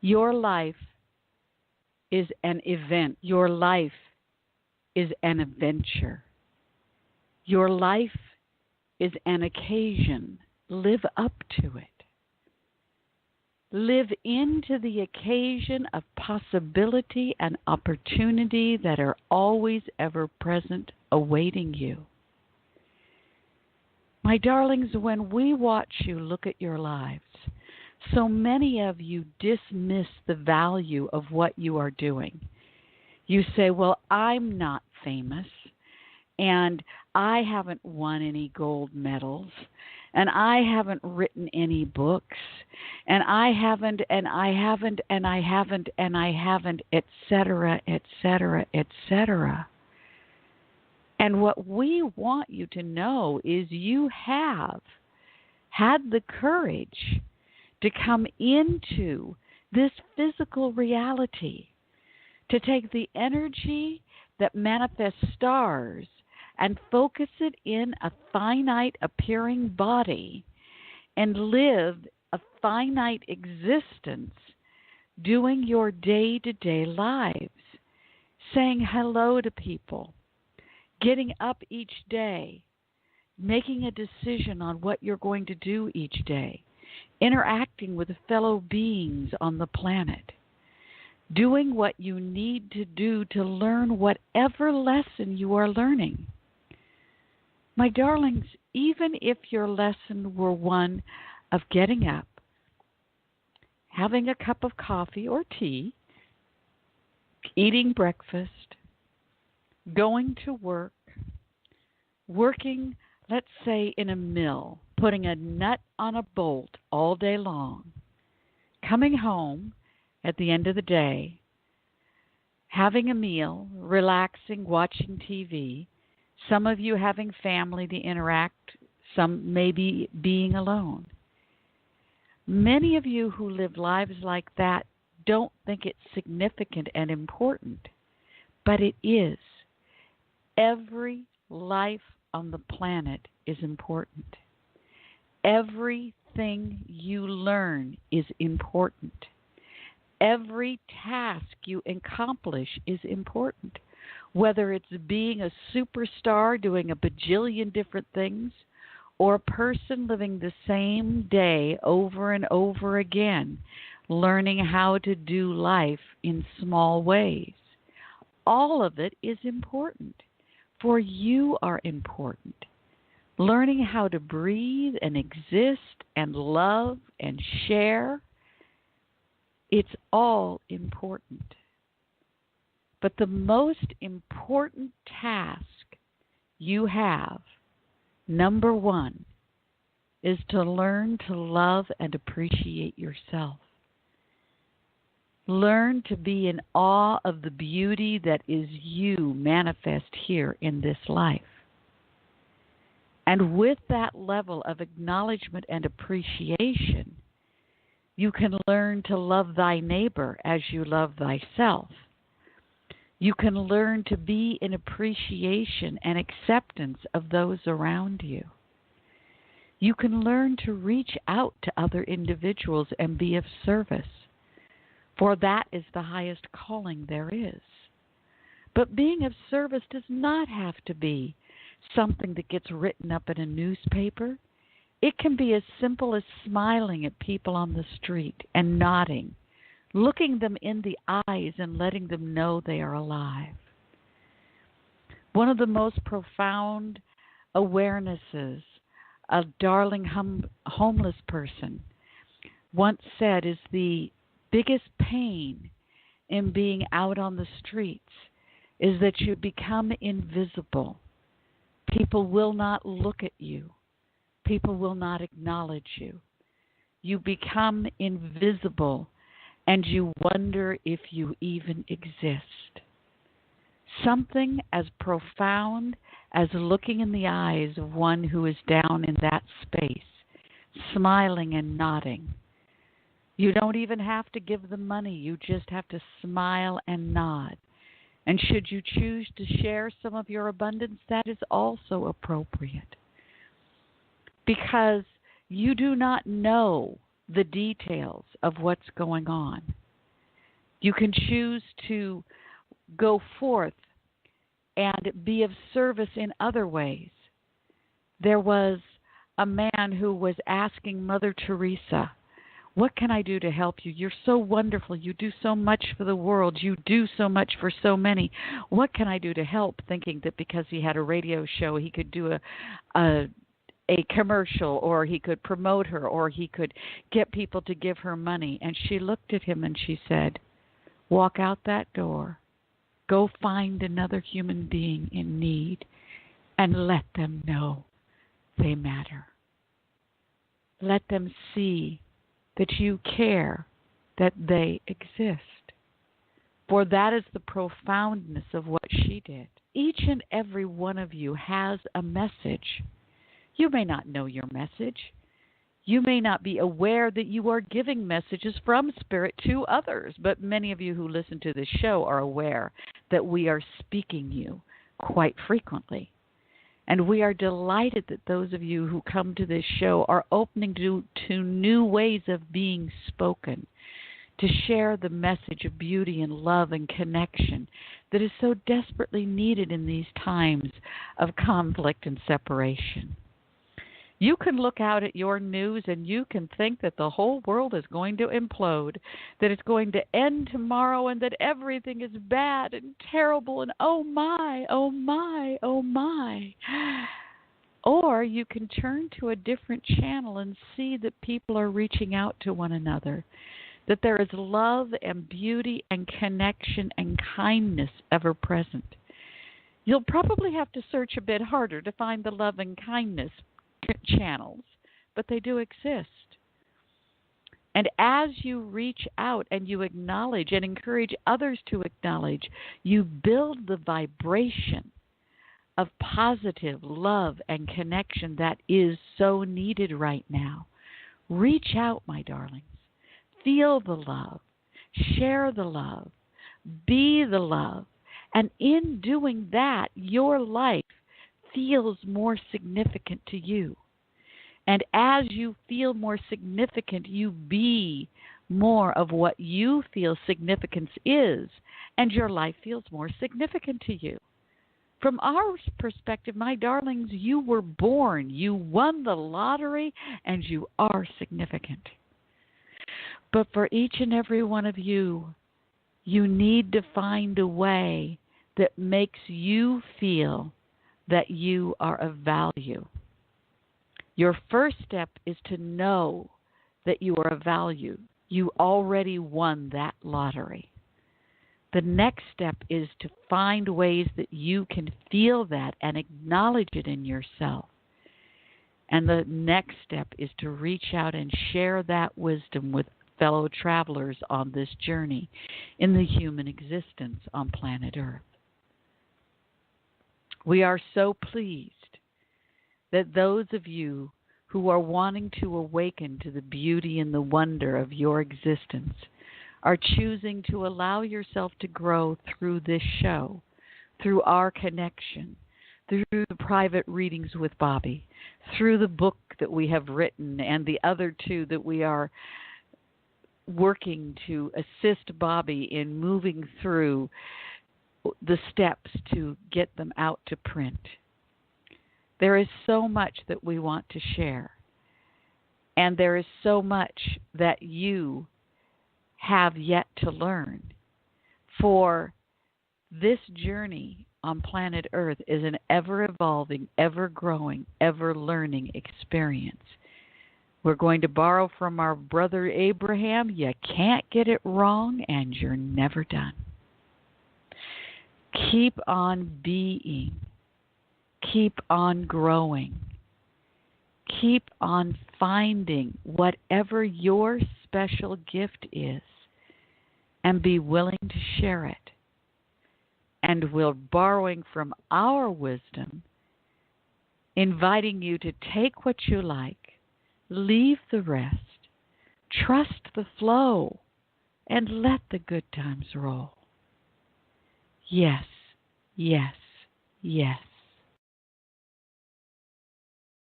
Your life is an event. Your life is an adventure. Your life is an occasion. Live up to it. Live into the occasion of possibility and opportunity that are always ever present, awaiting you. My darlings, when we watch you look at your lives, so many of you dismiss the value of what you are doing. You say, well, I'm not famous, and I haven't won any gold medals, and I haven't written any books, and I haven't, and I haven't, and I haven't, and I haven't, etc., etc., etc. And what we want you to know is you have had the courage to come into this physical reality, to take the energy that manifests stars and focus it in a finite appearing body and live a finite existence doing your day-to-day lives, saying hello to people, getting up each day, making a decision on what you're going to do each day, interacting with fellow beings on the planet, doing what you need to do to learn whatever lesson you are learning. My darlings, even if your lesson were one of getting up, having a cup of coffee or tea, eating breakfast, going to work, working, let's say, in a mill, putting a nut on a bolt all day long, coming home at the end of the day, having a meal, relaxing, watching TV, some of you having family to interact, some maybe being alone. Many of you who live lives like that don't think it's significant and important, but it is. Every life on the planet is important. Everything you learn is important. Every task you accomplish is important. Whether it's being a superstar doing a bajillion different things, or a person living the same day over and over again, learning how to do life in small ways. All of it is important, for you are important. Learning how to breathe and exist and love and share, it's all important. But the most important task you have, number one, is to learn to love and appreciate yourself. Learn to be in awe of the beauty that is you manifest here in this life. And with that level of acknowledgement and appreciation, you can learn to love thy neighbor as you love thyself. You can learn to be in appreciation and acceptance of those around you. You can learn to reach out to other individuals and be of service, for that is the highest calling there is. But being of service does not have to be something that gets written up in a newspaper. It can be as simple as smiling at people on the street and nodding, looking them in the eyes and letting them know they are alive. One of the most profound awarenesses a darling homeless person once said is the biggest pain in being out on the streets is that you become invisible. People will not look at you. People will not acknowledge you. You become invisible, and you wonder if you even exist. Something as profound as looking in the eyes of one who is down in that space, smiling and nodding. You don't even have to give them money. You just have to smile and nod. And should you choose to share some of your abundance, that is also appropriate. Because you do not know the details of what's going on. You can choose to go forth and be of service in other ways. There was a man who was asking Mother Teresa, what can I do to help you? You're so wonderful. You do so much for the world. You do so much for so many. What can I do to help? Thinking that because he had a radio show, he could do a commercial, or he could promote her, or he could get people to give her money. And she looked at him and she said, walk out that door. Go find another human being in need and let them know they matter. Let them see that you care, that they exist. For that is the profoundness of what she did. Each and every one of you has a message. You may not know your message. You may not be aware that you are giving messages from Spirit to others, but many of you who listen to this show are aware that we are speaking you quite frequently. And we are delighted that those of you who come to this show are opening to new ways of being spoken, to share the message of beauty and love and connection that is so desperately needed in these times of conflict and separation. You can look out at your news and you can think that the whole world is going to implode, that it's going to end tomorrow, and that everything is bad and terrible and oh my, oh my, oh my. Or you can turn to a different channel and see that people are reaching out to one another, that there is love and beauty and connection and kindness ever present. You'll probably have to search a bit harder to find the love and kindness channels, but they do exist. And as you reach out and you acknowledge and encourage others to acknowledge, you build the vibration of positive love and connection that is so needed right now. Reach out, my darlings. Feel the love. Share the love. Be the love. And in doing that, your life feels more significant to you. And as you feel more significant, you be more of what you feel significance is, and your life feels more significant to you. From our perspective, my darlings, you were born, you won the lottery, and you are significant. But for each and every one of you, you need to find a way that makes you feel that you are of value. Your first step is to know that you are of value. You already won that lottery. The next step is to find ways that you can feel that and acknowledge it in yourself. And the next step is to reach out and share that wisdom with fellow travelers on this journey in the human existence on planet Earth. We are so pleased that those of you who are wanting to awaken to the beauty and the wonder of your existence are choosing to allow yourself to grow through this show, through our connection, through the private readings with Bobby, through the book that we have written and the other two that we are working to assist Bobby in moving through the steps to get them out to print. There is so much that we want to share, and there is so much that you have yet to learn. For this journey on planet Earth is an ever-evolving, ever-growing, ever-learning experience. We're going to borrow from our brother Abraham. You can't get it wrong, and you're never done. Keep on being. Keep on growing. Keep on finding whatever your special gift is and be willing to share it. And we're borrowing from our wisdom, inviting you to take what you like, leave the rest, trust the flow, and let the good times roll. Yes, yes, yes.